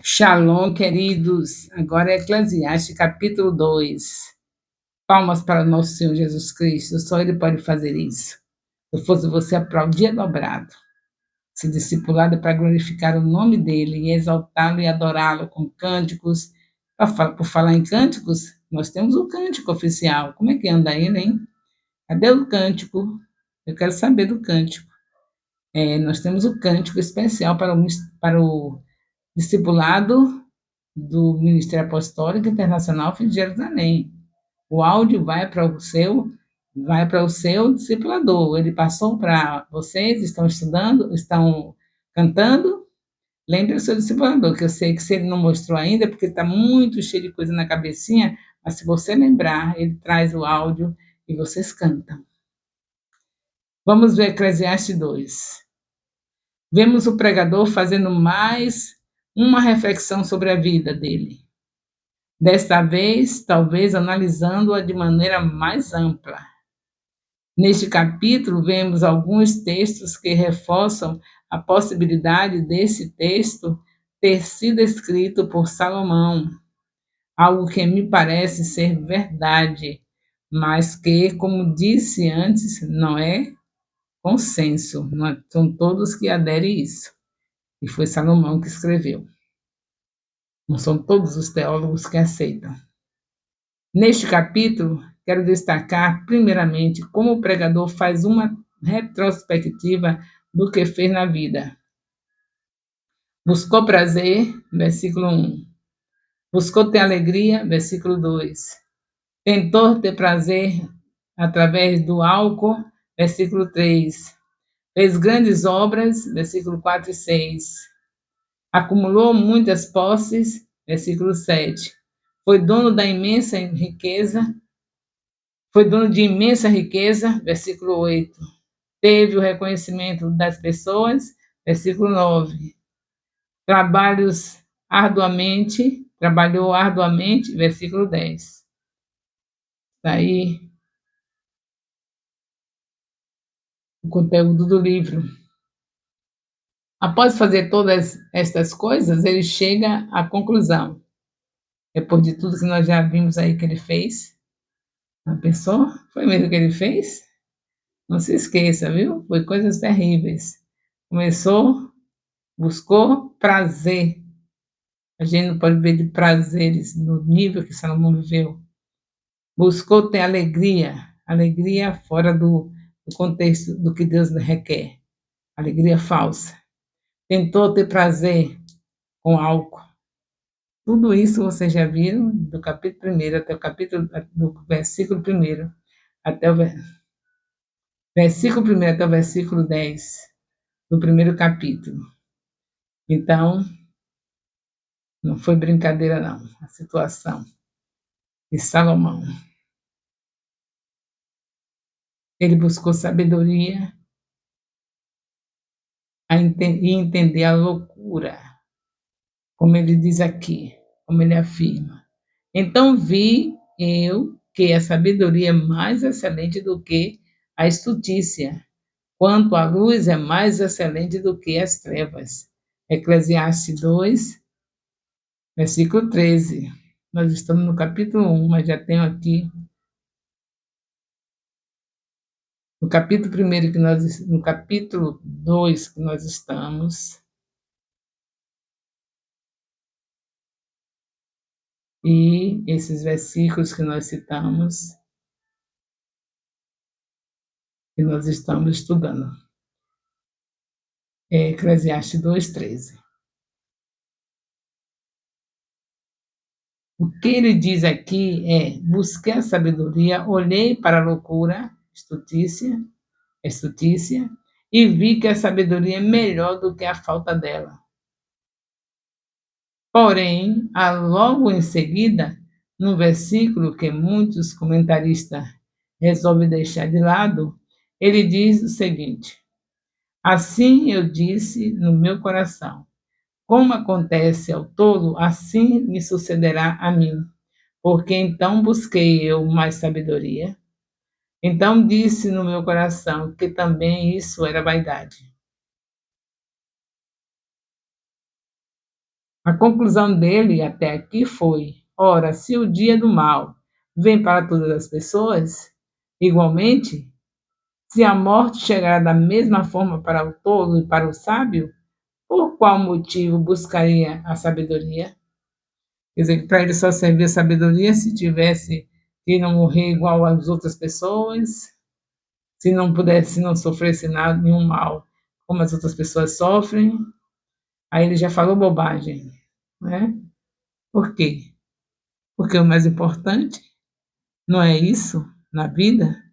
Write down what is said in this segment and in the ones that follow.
Shalom, queridos. Agora é Eclesiastes, capítulo 2. Palmas para o nosso Senhor Jesus Cristo. Só Ele pode fazer isso. Se eu fosse você, aplaudia dobrado. Se discipulado para glorificar o nome dEle e exaltá-lo e adorá-lo com cânticos. Por falar em cânticos, nós temos o cântico oficial. Como é que anda ele, hein? Cadê o cântico? Eu quero saber do cântico. Nós temos o cântico especial para o discipulado do Ministério Apostólico Internacional Filho de Jerusalém. O áudio vai para o seu discipulador. Ele passou para vocês, estão estudando, estão cantando. Lembre o seu discipulador, que eu sei que se ele não mostrou ainda, é porque está muito cheio de coisa na cabecinha, mas se você lembrar, ele traz o áudio e vocês cantam. Vamos ver Eclesiastes 2. Vemos o pregador fazendo mais uma reflexão sobre a vida dele. Desta vez, talvez analisando-a de maneira mais ampla. Neste capítulo, vemos alguns textos que reforçam a possibilidade desse texto ter sido escrito por Salomão, algo que me parece ser verdade, mas que, como disse antes, não é consenso, não são todos que aderem a isso. E foi Salomão que escreveu. Não são todos os teólogos que aceitam. Neste capítulo, quero destacar, primeiramente, como o pregador faz uma retrospectiva do que fez na vida. Buscou prazer, versículo 1. Buscou ter alegria, versículo 2. Tentou ter prazer através do álcool, versículo 3. Fez grandes obras, versículo 4 e 6. Acumulou muitas posses, versículo 7. Foi dono da imensa riqueza, Foi dono de imensa riqueza, versículo 8. Teve o reconhecimento das pessoas, versículo 9. Trabalhou arduamente, versículo 10. Daí o conteúdo do livro. Após fazer todas estas coisas, ele chega à conclusão. Depois de tudo que nós já vimos aí que ele fez, a pessoa, foi mesmo que ele fez? Não se esqueça, viu? Foi coisas terríveis. Buscou prazer. A gente não pode ver de prazeres no nível que Salomão viveu. Buscou ter alegria fora do contexto do que Deus requer, alegria falsa. Tentou ter prazer com álcool. Tudo isso vocês já viram do capítulo 1 até o capítulo, do versículo 1 até o versículo 1 até o versículo 10 do primeiro capítulo. Então, não foi brincadeira não, a situação de Salomão. Ele buscou sabedoria e entender a loucura, como ele diz aqui, como ele afirma. Então vi eu que a sabedoria é mais excelente do que a estultícia, quanto a luz é mais excelente do que as trevas. Eclesiastes 2, versículo 13. Nós estamos no capítulo 1, mas já tenho aqui no capítulo 1 no capítulo 2 que nós estamos. E esses versículos que nós citamos, que nós estamos estudando. Eclesiastes 2:13. O que ele diz aqui é: busquei a sabedoria, olhei para a loucura, estultícia, e vi que a sabedoria é melhor do que a falta dela. Porém, logo em seguida, no versículo que muitos comentaristas resolvem deixar de lado, ele diz o seguinte: assim eu disse no meu coração, como acontece ao tolo, assim me sucederá a mim, porque então busquei eu mais sabedoria. Então disse no meu coração que também isso era vaidade. A conclusão dele até aqui foi: ora, se o dia do mal vem para todas as pessoas, igualmente, se a morte chegará da mesma forma para o tolo e para o sábio, por qual motivo buscaria a sabedoria? Quer dizer, que para ele só servia a sabedoria se tivesse que não morrer igual às outras pessoas, se não pudesse, se não sofresse nada, nenhum mal, como as outras pessoas sofrem. Aí ele já falou bobagem, né? Por quê? Porque o mais importante não é isso na vida.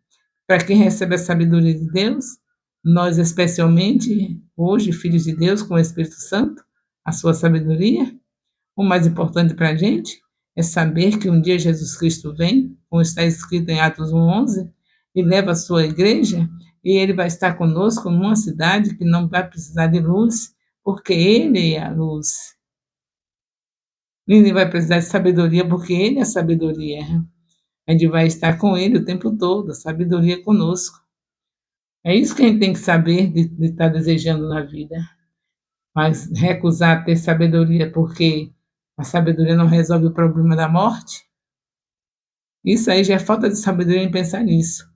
Para quem recebe a sabedoria de Deus, nós especialmente, hoje, filhos de Deus, com o Espírito Santo, a sua sabedoria, o mais importante para a gente é saber que um dia Jesus Cristo vem, como está escrito em Atos 1:11, e leva a sua igreja, e ele vai estar conosco numa cidade que não vai precisar de luz, porque ele é a luz. Ninguém vai precisar de sabedoria, porque ele é a sabedoria. A gente vai estar com ele o tempo todo, a sabedoria conosco. É isso que a gente tem que saber de estar desejando na vida. Mas recusar ter sabedoria porque a sabedoria não resolve o problema da morte, isso aí já é falta de sabedoria em pensar nisso.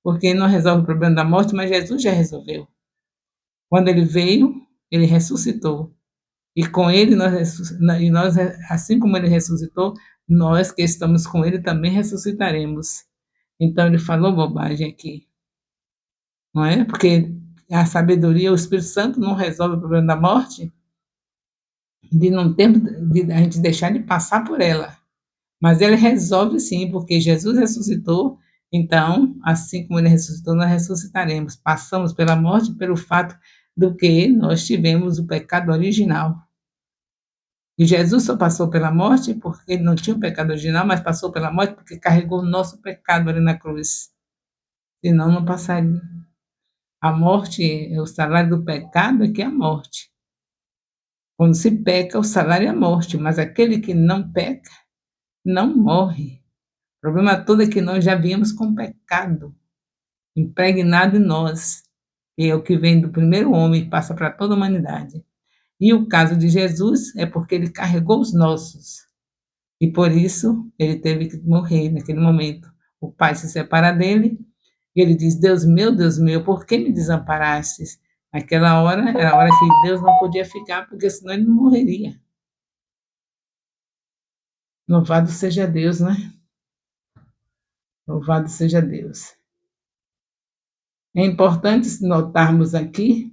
Porque não resolve o problema da morte, mas Jesus já resolveu. Quando ele veio, ele ressuscitou. E com ele, nós, assim como ele ressuscitou, nós que estamos com ele também ressuscitaremos. Então ele falou bobagem aqui, não é? Porque a sabedoria, o Espírito Santo não resolve o problema da morte, de não ter, de a gente deixar de passar por ela. Mas ele resolve sim, porque Jesus ressuscitou, então, assim como ele ressuscitou, nós ressuscitaremos. Passamos pela morte pelo fato do que nós tivemos o pecado original. E Jesus só passou pela morte porque ele não tinha o pecado original, mas passou pela morte porque carregou o nosso pecado ali na cruz. Senão não passaria. A morte, o salário do pecado é que é a morte. Quando se peca, o salário é a morte, mas aquele que não peca, não morre. O problema todo é que nós já viemos com pecado impregnado em nós, que é o que vem do primeiro homem e passa para toda a humanidade. E o caso de Jesus é porque ele carregou os nossos. E por isso ele teve que morrer naquele momento. O pai se separa dele e ele diz: Deus meu, por que me desamparastes? Naquela hora era a hora que Deus não podia ficar, porque senão ele não morreria. Louvado seja Deus, né? Louvado seja Deus. É importante notarmos aqui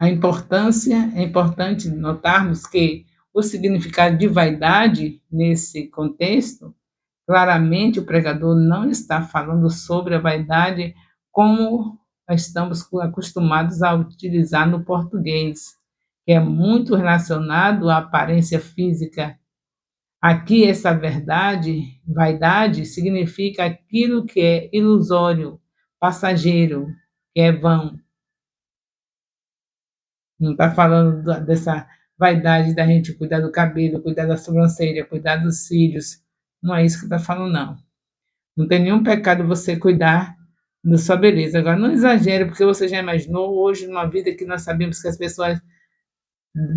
é importante notarmos que o significado de vaidade nesse contexto, claramente o pregador não está falando sobre a vaidade como estamos acostumados a utilizar no português, que é muito relacionado à aparência física. Aqui, essa vaidade, significa aquilo que é ilusório, passageiro, que é vão. Não está falando dessa vaidade da gente cuidar do cabelo, cuidar da sobrancelha, cuidar dos cílios. Não é isso que está falando, não. Não tem nenhum pecado você cuidar da sua beleza. Agora, não exagere, porque você já imaginou hoje, numa vida que nós sabemos que as pessoas,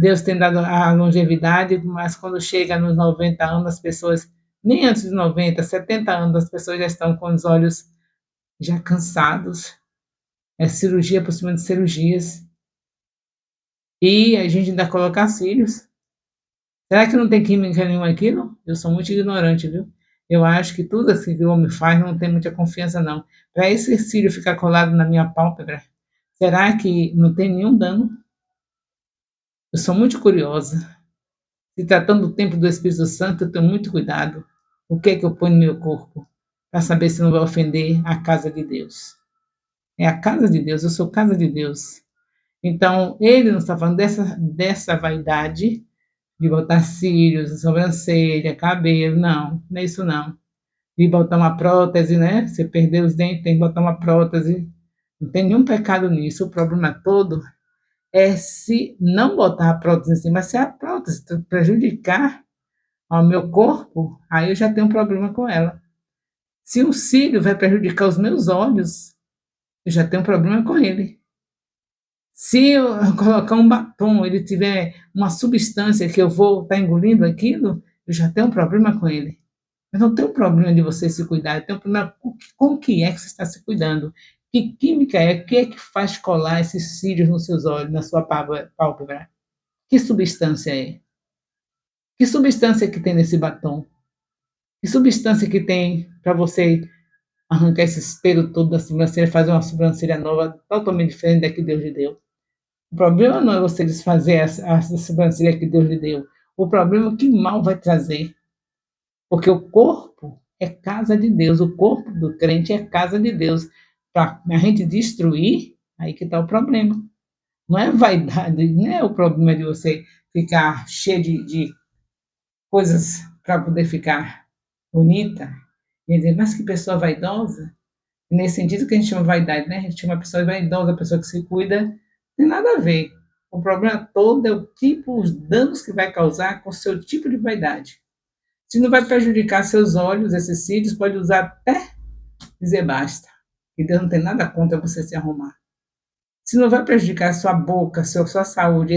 Deus tem dado a longevidade, mas quando chega nos 90 anos, as pessoas, nem antes de 90, 70 anos, as pessoas já estão com os olhos já cansados. É cirurgia por cima de cirurgias. E a gente ainda coloca cílios. Será que não tem química nenhuma aquilo? Eu sou muito ignorante, viu? Eu acho que tudo assim que o homem faz não tem muita confiança, não. Para esse cílio ficar colado na minha pálpebra, será que não tem nenhum dano? Eu sou muito curiosa. Se tratando do templo do Espírito Santo, eu tenho muito cuidado. O que é que eu ponho no meu corpo? Para saber se não vai ofender a casa de Deus. É a casa de Deus, eu sou casa de Deus. Então, ele não está falando dessa vaidade de botar cílios, sobrancelha, cabelo, não é isso não. De botar uma prótese, né? Você perdeu os dentes, tem que botar uma prótese. Não tem nenhum pecado nisso. O problema todo é se não botar a prótese em cima, mas se a prótese prejudicar ao meu corpo, aí eu já tenho um problema com ela. Se o cílio vai prejudicar os meus olhos, eu já tenho um problema com ele. Se eu colocar um batom, ele tiver uma substância que eu vou estar engolindo aquilo, eu já tenho um problema com ele. Eu não tenho problema de você se cuidar, eu tenho problema com o que é que você está se cuidando. Que química é? O que é que faz colar esses cílios nos seus olhos, na sua pálpebra? Que substância é? Que substância que tem nesse batom? Que substância que tem para você arrancar esse espelho todo da sobrancelha, fazer uma sobrancelha nova, totalmente diferente da que Deus lhe deu? O problema não é você desfazer essa sobrancelha que Deus lhe deu. O problema é que mal vai trazer. Porque o corpo é casa de Deus, o corpo do crente é casa de Deus. Para a gente destruir, aí que está o problema. Não é vaidade, não é o problema de você ficar cheio de coisas para poder ficar bonita. E dizer, mas que pessoa vaidosa. Nesse sentido que a gente chama vaidade, né? A gente chama a pessoa vaidosa, a pessoa que se cuida, não tem nada a ver. O problema todo é o tipo, os danos que vai causar com o seu tipo de vaidade. Se não vai prejudicar seus olhos, esses cílios, pode usar até dizer basta. E Deus não tem nada contra você se arrumar. Se não vai prejudicar sua boca, sua saúde,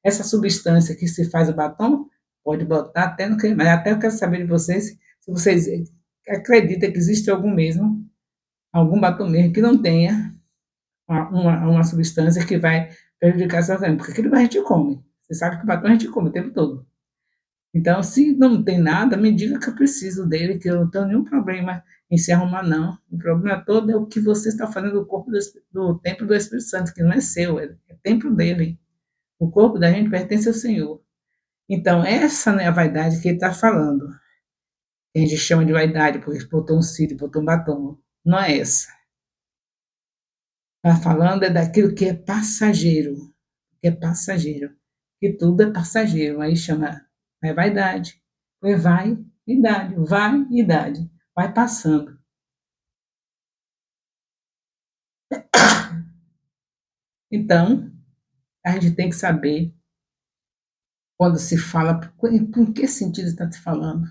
essa substância que se faz o batom, pode botar até no que. Mas até eu quero saber de vocês se vocês acreditam que existe algum mesmo, algum batom mesmo que não tenha uma substância que vai prejudicar a sua saúde. Porque aquilo a gente come. Você sabe que o batom a gente come o tempo todo. Então, se não tem nada, me diga que eu preciso dele, que eu não tenho nenhum problema em se arrumar, não. O problema todo é o que você está fazendo do corpo do templo do Espírito Santo, que não é seu, é templo dele. O corpo da gente pertence ao Senhor. Então, essa não é a vaidade que ele está falando. A gente chama de vaidade, porque botou um cílio, botou um batom. Não é essa. Está falando é daquilo que é passageiro. Que é passageiro. Que tudo é passageiro. Aí chama, é vaidade. Vai, idade, vai, idade. Vai passando. Então, a gente tem que saber quando se fala, por que sentido está se falando?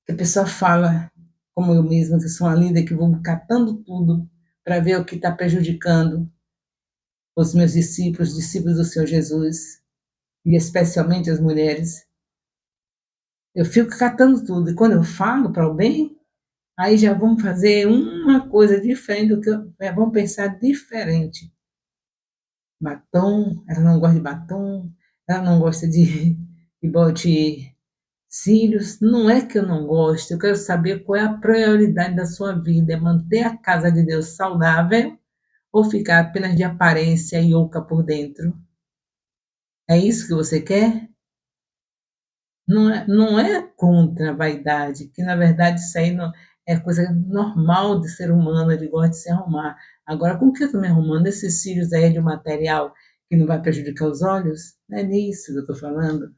Que a pessoa fala, como eu mesma, que sou uma líder, que vou catando tudo para ver o que está prejudicando os meus discípulos, discípulos do Senhor Jesus, e especialmente as mulheres. Eu fico catando tudo, e quando eu falo para o bem, aí já vão fazer uma coisa diferente do que vão pensar diferente. Batom, ela não gosta de batom, ela não gosta de bote cílios. Não é que eu não gosto, eu quero saber qual é a prioridade da sua vida, é manter a casa de Deus saudável ou ficar apenas de aparência e oca por dentro? É isso que você quer? Não é contra a vaidade, que na verdade isso aí não, é coisa normal de ser humano, ele gosta de se arrumar. Agora, com que eu estou me arrumando? Esses cílios aí de um material que não vai prejudicar os olhos? Não é nisso que eu estou falando.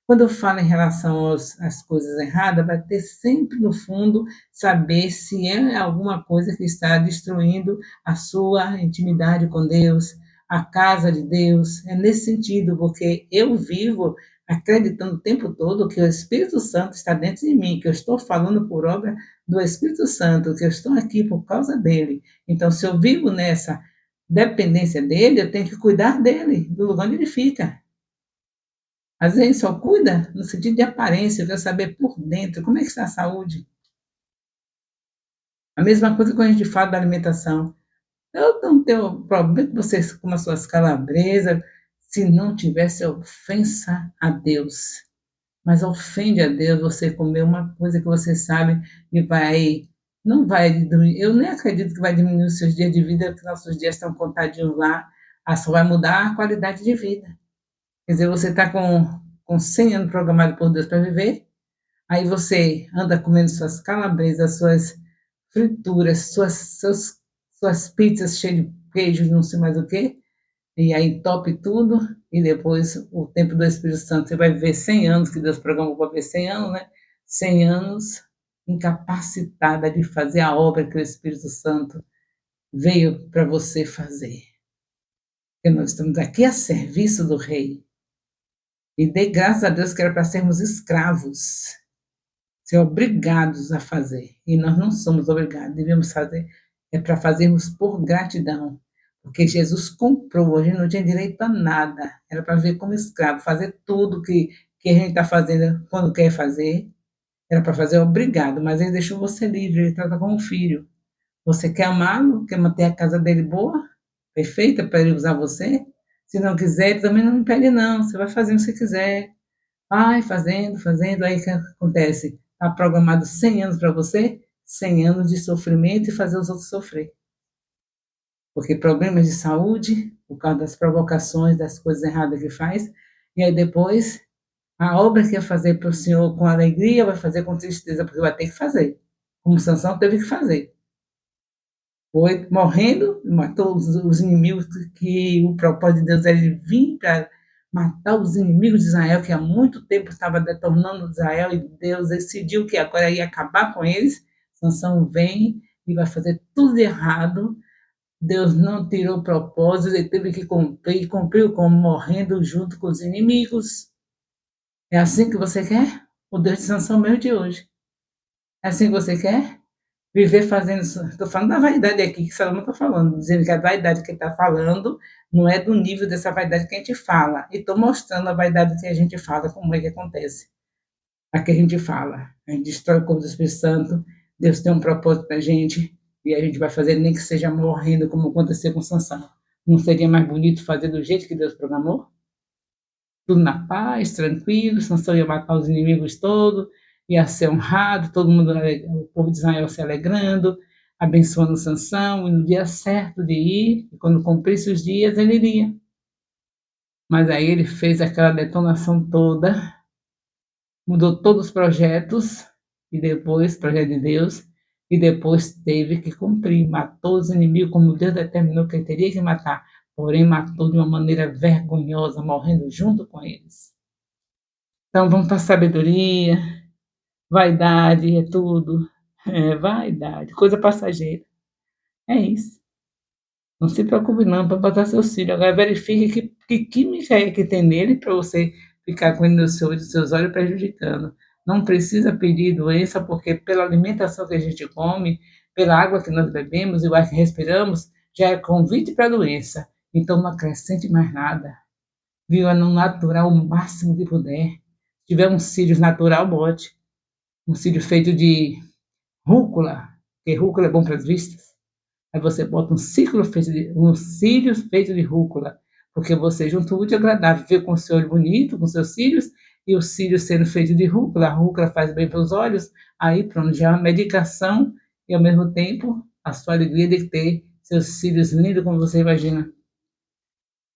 Quando eu falo em relação às coisas erradas, vai ter sempre no fundo saber se é alguma coisa que está destruindo a sua intimidade com Deus, a casa de Deus. É nesse sentido, porque eu vivo acreditando o tempo todo que o Espírito Santo está dentro de mim, que eu estou falando por obra do Espírito Santo, que eu estou aqui por causa dele. Então, se eu vivo nessa dependência dele, eu tenho que cuidar dele, do lugar onde ele fica. Às vezes só cuida no sentido de aparência, eu quero saber por dentro como é que está a saúde. A mesma coisa quando a gente fala da alimentação. Eu não tenho problema que você coma suas calabresas se não tivesse ofensa a Deus. Mas ofende a Deus você comer uma coisa que você sabe que não vai diminuir. Eu nem acredito que vai diminuir os seus dias de vida, porque nossos dias estão contadinhos lá. Só vai mudar a qualidade de vida. Quer dizer, você está com 100 anos programado por Deus para viver, aí você anda comendo suas calabresas, suas frituras, suas pizzas cheias de queijo, não sei mais o quê, e aí entope tudo, e depois o tempo do Espírito Santo, você vai viver 100 anos, que Deus programou para viver 100 anos, né? 100 anos incapacitada de fazer a obra que o Espírito Santo veio para você fazer. Porque nós estamos aqui a serviço do Rei. E dê graças a Deus que era para sermos escravos, ser obrigados a fazer. E nós não somos obrigados, devemos fazer, é para fazermos por gratidão. Porque Jesus comprou, a gente não tinha direito a nada, era para viver como escravo, fazer tudo que a gente está fazendo quando quer fazer, era para fazer obrigado, mas ele deixou você livre, ele trata como um filho. Você quer amá-lo, quer manter a casa dele boa, perfeita para ele usar você? Se não quiser, também não impede não, você vai fazendo o que você quiser. Vai fazendo, fazendo, aí o que acontece? Está programado 100 anos para você, 100 anos de sofrimento e fazer os outros sofrer. Porque problemas de saúde, por causa das provocações, das coisas erradas que faz, e aí depois a obra que ia fazer para o Senhor com alegria, vai fazer com tristeza, porque vai ter que fazer, como Sansão teve que fazer. Foi morrendo, matou os inimigos, que o propósito de Deus era vir para matar os inimigos de Israel, que há muito tempo estava detornando Israel, e Deus decidiu que agora ia acabar com eles. Sansão vem e vai fazer tudo errado. Deus não tirou o propósito, ele teve que cumprir, cumpriu como morrendo junto com os inimigos. É assim que você quer? O Deus de Sansão mesmo de hoje. É assim que você quer? Viver fazendo isso. Estou falando da vaidade aqui, que Salomão está falando, dizendo que a vaidade que ele está falando não é do nível dessa vaidade que a gente fala. E estou mostrando a vaidade que a gente fala, como é que acontece. A que a gente fala. A gente destrói o corpo do Espírito Santo, Deus tem um propósito para a gente, e a gente vai fazer nem que seja morrendo, como aconteceu com Sansão. Não seria mais bonito fazer do jeito que Deus programou? Tudo na paz, tranquilo, Sansão ia matar os inimigos todos, ia ser honrado, todo mundo, o povo de Israel se alegrando, abençoando Sansão, e no dia certo de ir, e quando cumprisse os dias, ele iria. Mas aí ele fez aquela detonação toda, mudou todos os projetos, e depois, projeto de Deus, e depois teve que cumprir, matou os inimigos como Deus determinou que ele teria que matar, porém matou de uma maneira vergonhosa, morrendo junto com eles. Então vamos para a sabedoria, vaidade é tudo, vaidade, coisa passageira, é isso. Não se preocupe não para botar seu filho, agora verifique que química é que tem nele para você ficar com ele nos seus olhos prejudicando. Não precisa pedir doença, porque pela alimentação que a gente come, pela água que nós bebemos e o ar que respiramos, já é convite para a doença. Então não acrescente mais nada. Viva no natural o máximo que puder. Se tiver um cílio natural, bote. Um cílio feito de rúcula, porque rúcula é bom para as vistas. Aí você bota um cílios feito de rúcula, porque você junta o útil e agradável, vê com o seu olho bonito, com seus cílios, e os cílios sendo feitos de rúcula, a rúcula faz bem para os olhos, aí pronto, já é uma medicação, e ao mesmo tempo a sua alegria de ter seus cílios lindos como você imagina.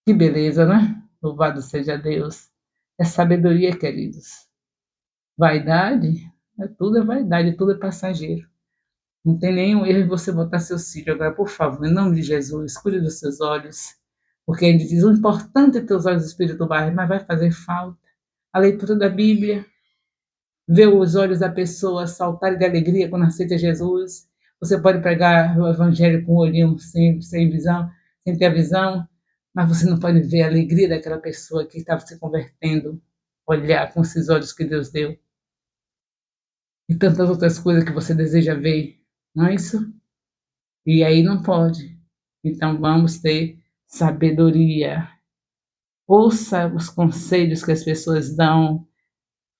Que beleza, né? Louvado seja Deus. É sabedoria, queridos. Vaidade, tudo é vaidade, tudo é passageiro. Não tem nenhum erro em você botar seu cílio. Agora, por favor, em nome de Jesus, cuide dos seus olhos. Porque ele diz, o importante é ter os olhos espirituais, mas vai fazer falta. A leitura da Bíblia, ver os olhos da pessoa saltarem de alegria quando aceita Jesus. Você pode pregar o evangelho com o olhinho sem visão, sem ter a visão, mas você não pode ver a alegria daquela pessoa que estava se convertendo, olhar com esses olhos que Deus deu. E tantas outras coisas que você deseja ver, não é isso? E aí não pode. Então vamos ter sabedoria. Ouça os conselhos que as pessoas dão,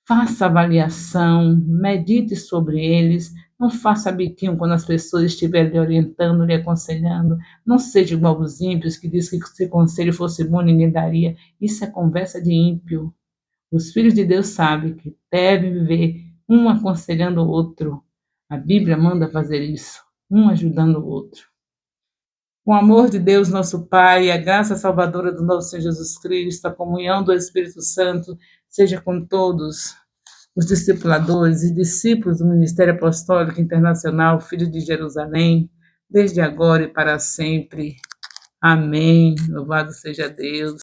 faça avaliação, medite sobre eles, não faça biquinho quando as pessoas estiverem lhe orientando, lhe aconselhando, não seja igual os ímpios que diz que se conselho fosse bom ninguém daria, isso é conversa de ímpio. Os filhos de Deus sabem que devem viver um aconselhando o outro, a Bíblia manda fazer isso, um ajudando o outro. Com o amor de Deus, nosso Pai, a graça salvadora do nosso Senhor Jesus Cristo, a comunhão do Espírito Santo, seja com todos os discipuladores e discípulos do Ministério Apostólico Internacional, Filho de Jerusalém, desde agora e para sempre. Amém. Louvado seja Deus.